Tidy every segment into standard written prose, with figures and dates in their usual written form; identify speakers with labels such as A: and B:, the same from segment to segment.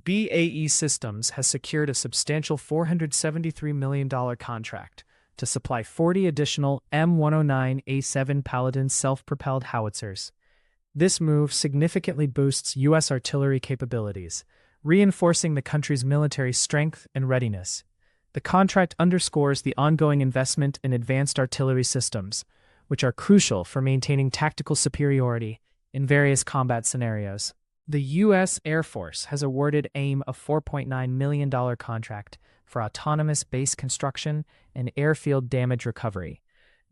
A: BAE Systems has secured a substantial $473 million contract to supply 40 additional M109A7 Paladin self-propelled howitzers. This move significantly boosts U.S. artillery capabilities, reinforcing the country's military strength and readiness. The contract underscores the ongoing investment in advanced artillery systems, which are crucial for maintaining tactical superiority in various combat scenarios. The U.S. Air Force has awarded AIM a $4.9 million contract for autonomous base construction and airfield damage recovery.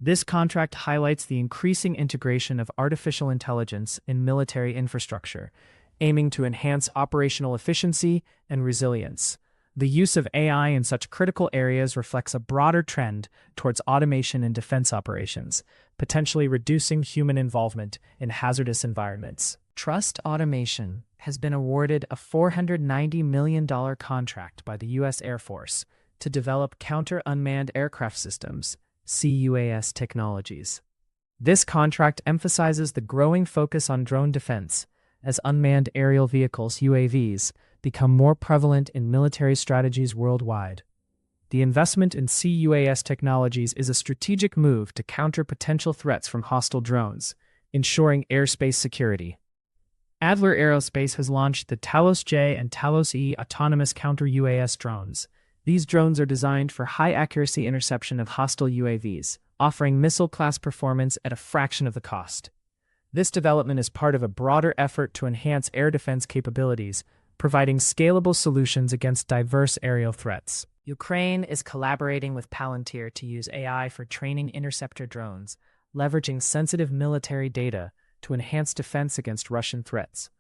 A: This contract highlights the increasing integration of artificial intelligence in military infrastructure, aiming to enhance operational efficiency and resilience. The use of AI in such critical areas reflects a broader trend towards automation in defense operations, potentially reducing human involvement in hazardous environments. Trust Automation has been awarded a $490 million contract by the U.S. Air Force to develop counter-unmanned aircraft systems, CUAS technologies. This contract emphasizes the growing focus on drone defense as unmanned aerial vehicles, UAVs, become more prevalent in military strategies worldwide. The investment in CUAS technologies is a strategic move to counter potential threats from hostile drones, ensuring airspace security. Adler Aerospace has launched the TALOS-J and TALOS-E autonomous counter-UAS drones. These drones are designed for high-accuracy interception of hostile UAVs, offering missile-class performance at a fraction of the cost. This development is part of a broader effort to enhance air defense capabilities, providing scalable solutions against diverse aerial threats. Ukraine is collaborating with Palantir to use AI for training interceptor drones, leveraging sensitive military data to enhance defense against Russian threats.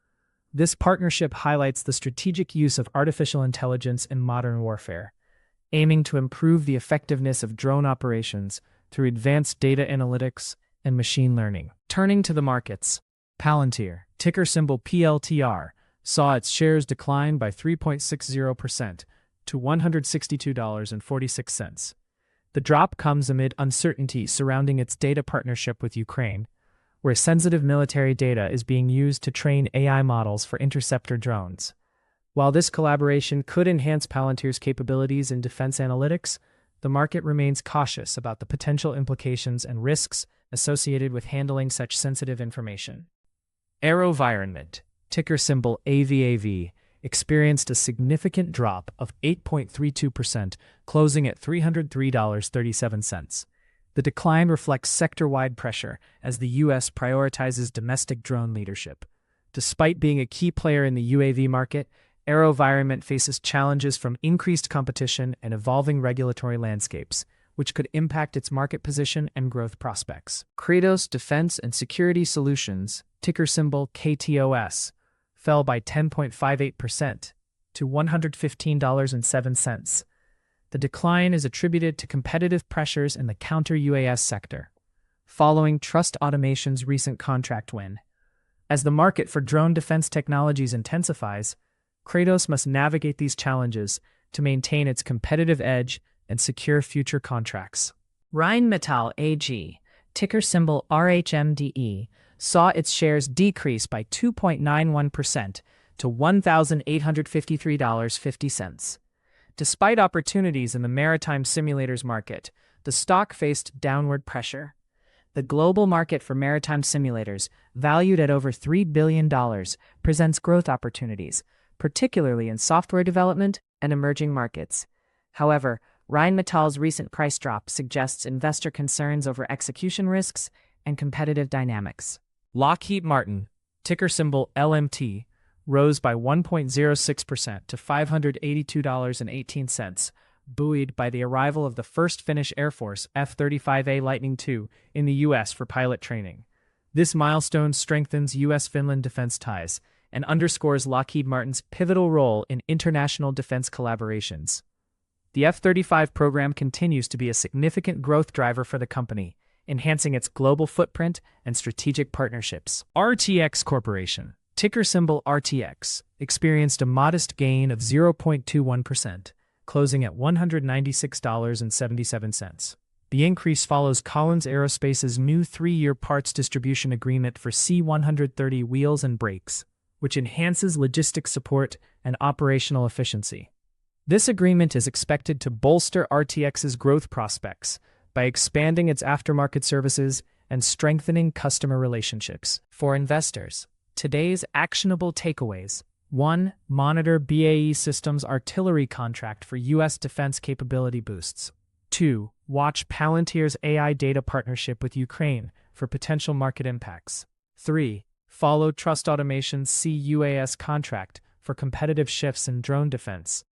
A: This partnership highlights the strategic use of artificial intelligence in modern warfare, aiming to improve the effectiveness of drone operations through advanced data analytics and machine learning. Turning to the markets, Palantir, ticker symbol PLTR, saw its shares decline by 3.60% to $162.46. The drop comes amid uncertainty surrounding its data partnership with Ukraine, where sensitive military data is being used to train AI models for interceptor drones. While this collaboration could enhance Palantir's capabilities in defense analytics, the market remains cautious about the potential implications and risks associated with handling such sensitive information. AeroVironment, ticker symbol AVAV, experienced a significant drop of 8.32%, closing at $303.37. The decline reflects sector-wide pressure as the U.S. prioritizes domestic drone leadership. Despite being a key player in the UAV market, AeroVironment faces challenges from increased competition and evolving regulatory landscapes, which could impact its market position and growth prospects. Kratos Defense and Security Solutions, ticker symbol KTOS, fell by 10.58% to $115.07. The decline is attributed to competitive pressures in the counter-UAS sector, following Trust Automation's recent contract win. As the market for drone defense technologies intensifies, Kratos must navigate these challenges to maintain its competitive edge and secure future contracts. Rheinmetall AG, ticker symbol RHMDE, saw its shares decrease by 2.91% to $1,853.50. Despite opportunities in the maritime simulators market, the stock faced downward pressure. The global market for maritime simulators, valued at over $3 billion, presents growth opportunities, particularly in software development and emerging markets. However, Rheinmetall's recent price drop suggests investor concerns over execution risks and competitive dynamics. Lockheed Martin, ticker symbol LMT, rose by 1.06% to $582.18, buoyed by the arrival of the first Finnish Air Force F-35A Lightning II in the U.S. for pilot training. This milestone strengthens U.S.-Finland defense ties and underscores Lockheed Martin's pivotal role in international defense collaborations. The F-35 program continues to be a significant growth driver for the company, enhancing its global footprint and strategic partnerships. RTX Corporation, ticker symbol RTX, experienced a modest gain of 0.21%, closing at $196.77. The increase follows Collins Aerospace's new 3-year parts distribution agreement for C-130 wheels and brakes, which enhances logistics support and operational efficiency. This agreement is expected to bolster RTX's growth prospects by expanding its aftermarket services and strengthening customer relationships. For investors, today's actionable takeaways: 1. Monitor BAE Systems' artillery contract for U.S. defense capability boosts. 2. Watch Palantir's AI data partnership with Ukraine for potential market impacts. 3. Follow Trust Automation's counter-UAS contract for competitive shifts in drone defense.